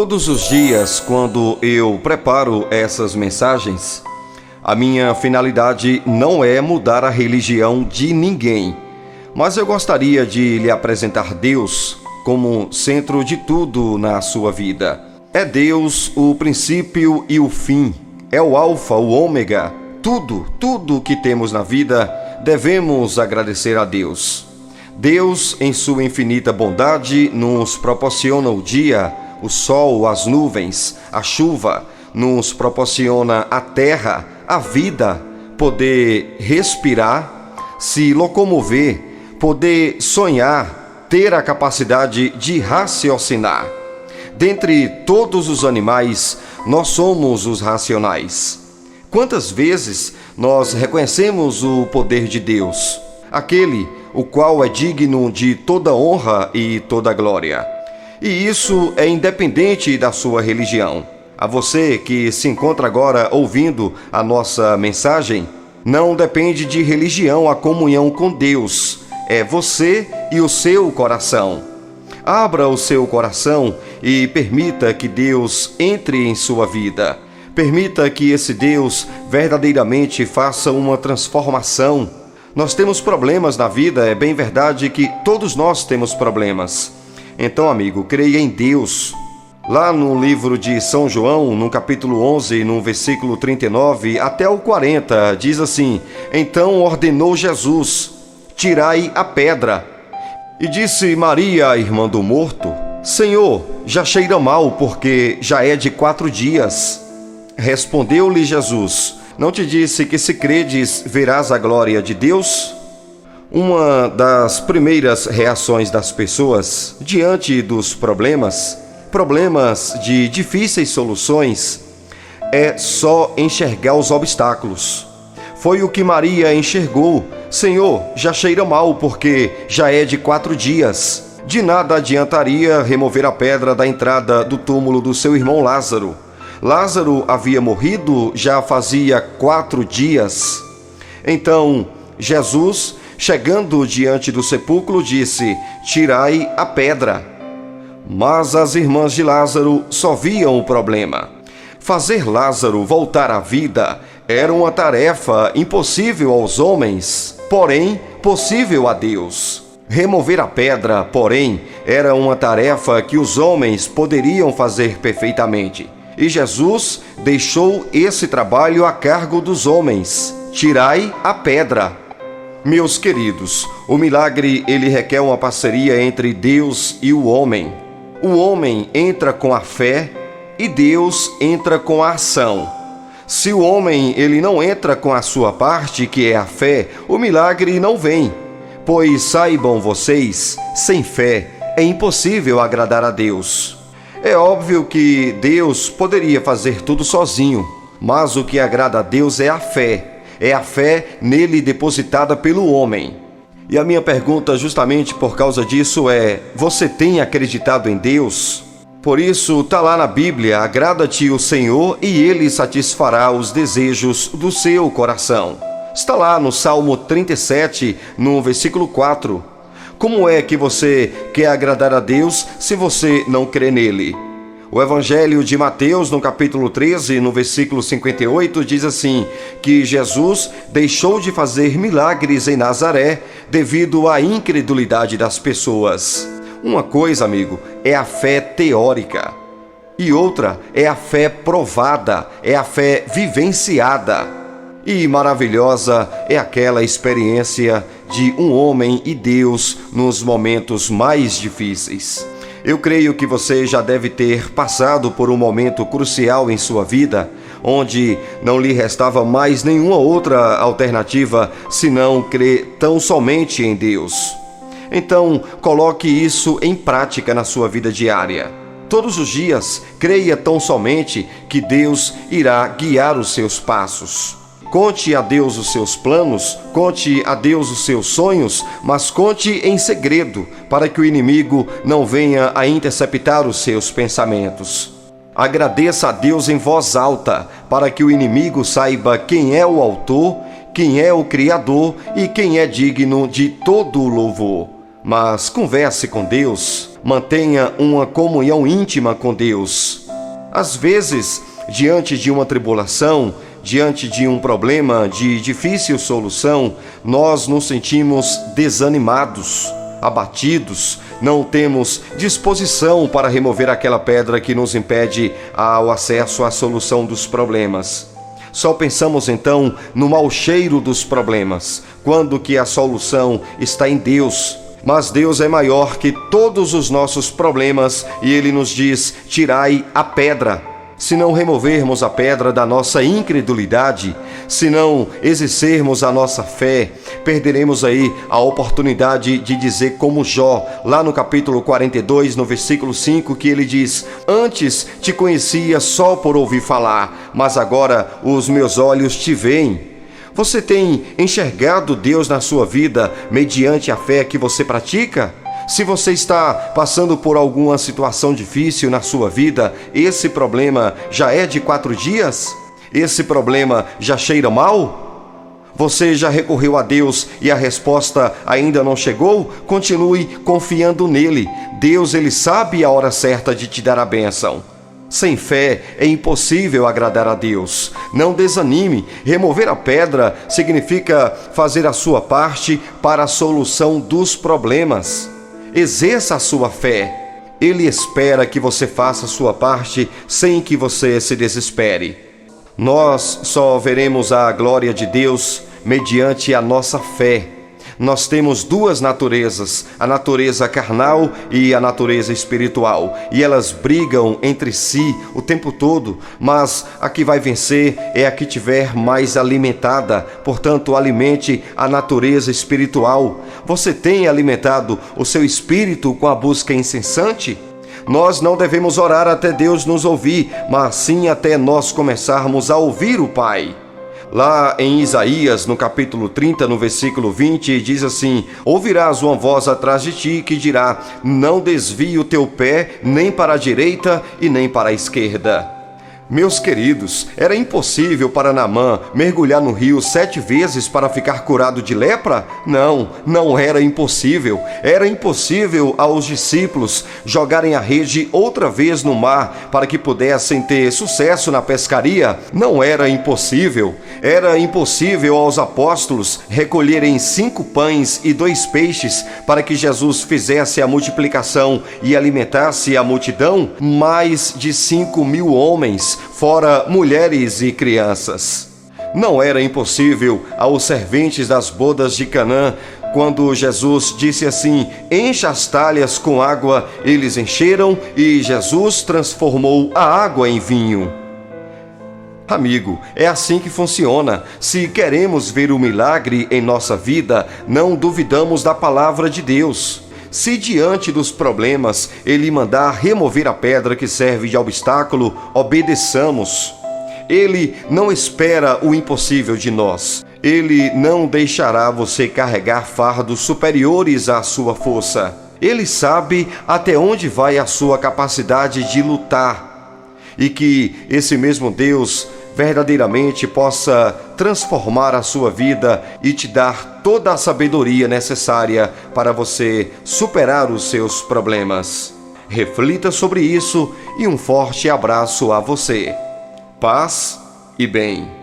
Todos os dias, quando eu preparo essas mensagens, a minha finalidade não é mudar a religião de ninguém, mas eu gostaria de lhe apresentar Deus como centro de tudo na sua vida. É Deus o princípio e o fim, é o alfa, o ômega. Tudo que temos na vida devemos agradecer a Deus. Deus, em sua infinita bondade, nos proporciona o dia, o sol, as nuvens, a chuva, nos proporciona a terra, a vida, poder respirar, se locomover, poder sonhar, ter a capacidade de raciocinar. Dentre todos os animais, nós somos os racionais. Quantas vezes nós reconhecemos o poder de Deus, aquele o qual é digno de toda honra e toda glória? E isso é independente da sua religião. A você que se encontra agora ouvindo a nossa mensagem, não depende de religião a comunhão com Deus. É você e o seu coração. Abra o seu coração e permita que Deus entre em sua vida. Permita que esse Deus verdadeiramente faça uma transformação. Nós temos problemas na vida, é bem verdade que todos nós temos problemas. Então, amigo, creia em Deus. Lá no livro de São João, no capítulo 11, no versículo 39 até o 40, diz assim: Então ordenou Jesus: tirai a pedra. E disse Maria, a irmã do morto: Senhor, já cheira mal, porque já é de 4 dias. Respondeu-lhe Jesus: Não te disse que se credes verás a glória de Deus? Uma das primeiras reações das pessoas diante dos problemas de difíceis soluções, é só enxergar os obstáculos. Foi o que Maria enxergou. Senhor, já cheira mal, porque já é de 4 dias. De nada adiantaria remover a pedra da entrada do túmulo do seu irmão Lázaro. Lázaro havia morrido já fazia 4 dias. Então, Jesus, chegando diante do sepulcro, disse: tirai a pedra. Mas as irmãs de Lázaro só viam o problema. Fazer Lázaro voltar à vida era uma tarefa impossível aos homens, porém possível a Deus. Remover a pedra, porém, era uma tarefa que os homens poderiam fazer perfeitamente. E Jesus deixou esse trabalho a cargo dos homens. Tirai a pedra. Meus queridos, o milagre ele requer uma parceria entre Deus e o homem. O homem entra com a fé e Deus entra com a ação. Se o homem ele não entra com a sua parte, que é a fé, o milagre não vem. Pois saibam vocês, sem fé é impossível agradar a Deus. É óbvio que Deus poderia fazer tudo sozinho, mas o que agrada a Deus é a fé nele depositada pelo homem. E a minha pergunta justamente por causa disso é: você tem acreditado em Deus? Por isso está lá na Bíblia: agrada-te o Senhor e Ele satisfará os desejos do seu coração. Está lá no Salmo 37, no versículo 4. Como é que você quer agradar a Deus se você não crê nele? O Evangelho de Mateus, no capítulo 13, no versículo 58, diz assim, que Jesus deixou de fazer milagres em Nazaré devido à incredulidade das pessoas. Uma coisa, amigo, é a fé teórica. E outra é a fé provada, é a fé vivenciada. E maravilhosa é aquela experiência de um homem e Deus nos momentos mais difíceis. Eu creio que você já deve ter passado por um momento crucial em sua vida, onde não lhe restava mais nenhuma outra alternativa senão crer tão somente em Deus. Então, coloque isso em prática na sua vida diária. Todos os dias, creia tão somente que Deus irá guiar os seus passos. Conte a Deus os seus planos, conte a Deus os seus sonhos, mas conte em segredo, para que o inimigo não venha a interceptar os seus pensamentos. Agradeça a Deus em voz alta, para que o inimigo saiba quem é o autor, quem é o Criador e quem é digno de todo o louvor. Mas converse com Deus, mantenha uma comunhão íntima com Deus. Às vezes, diante de uma tribulação, diante de um problema de difícil solução, nós nos sentimos desanimados, abatidos, não temos disposição para remover aquela pedra que nos impede o acesso à solução dos problemas. Só pensamos então no mau cheiro dos problemas, quando que a solução está em Deus. Mas Deus é maior que todos os nossos problemas e Ele nos diz: tirai a pedra. Se não removermos a pedra da nossa incredulidade, se não exercermos a nossa fé, perderemos aí a oportunidade de dizer como Jó, lá no capítulo 42, no versículo 5, que ele diz: antes te conhecia só por ouvir falar, mas agora os meus olhos te veem. Você tem enxergado Deus na sua vida mediante a fé que você pratica? Se você está passando por alguma situação difícil na sua vida, esse problema já é de 4 dias? Esse problema já cheira mal? Você já recorreu a Deus e a resposta ainda não chegou? Continue confiando nele. Deus, ele sabe a hora certa de te dar a bênção. Sem fé é impossível agradar a Deus. Não desanime. Remover a pedra significa fazer a sua parte para a solução dos problemas. Exerça a sua fé. Ele espera que você faça a sua parte sem que você se desespere. Nós só veremos a glória de Deus mediante a nossa fé. Nós temos 2 naturezas, a natureza carnal e a natureza espiritual, e elas brigam entre si o tempo todo, mas a que vai vencer é a que tiver mais alimentada. Portanto, alimente a natureza espiritual. Você tem alimentado o seu espírito com a busca incessante? Nós não devemos orar até Deus nos ouvir, mas sim até nós começarmos a ouvir o Pai. Lá em Isaías, no capítulo 30, no versículo 20, diz assim: ouvirás uma voz atrás de ti que dirá: não desvie o teu pé nem para a direita e nem para a esquerda. Meus queridos, era impossível para Naamã mergulhar no rio 7 vezes para ficar curado de lepra? Não, não era impossível. Era impossível aos discípulos jogarem a rede outra vez no mar para que pudessem ter sucesso na pescaria? Não era impossível. Era impossível aos apóstolos recolherem 5 pães e 2 peixes para que Jesus fizesse a multiplicação e alimentasse a multidão? Mais de 5.000 homens, fora mulheres e crianças. Não era impossível aos serventes das bodas de Canaã, quando Jesus disse assim: encha as talhas com água, eles encheram e Jesus transformou a água em vinho. Amigo, é assim que funciona. Se queremos ver o milagre em nossa vida, não duvidamos da palavra de Deus. Se diante dos problemas Ele mandar remover a pedra que serve de obstáculo, obedeçamos. Ele não espera o impossível de nós. Ele não deixará você carregar fardos superiores à sua força. Ele sabe até onde vai a sua capacidade de lutar. E que esse mesmo Deus verdadeiramente possa transformar a sua vida e te dar toda a sabedoria necessária para você superar os seus problemas. Reflita sobre isso e um forte abraço a você. Paz e bem.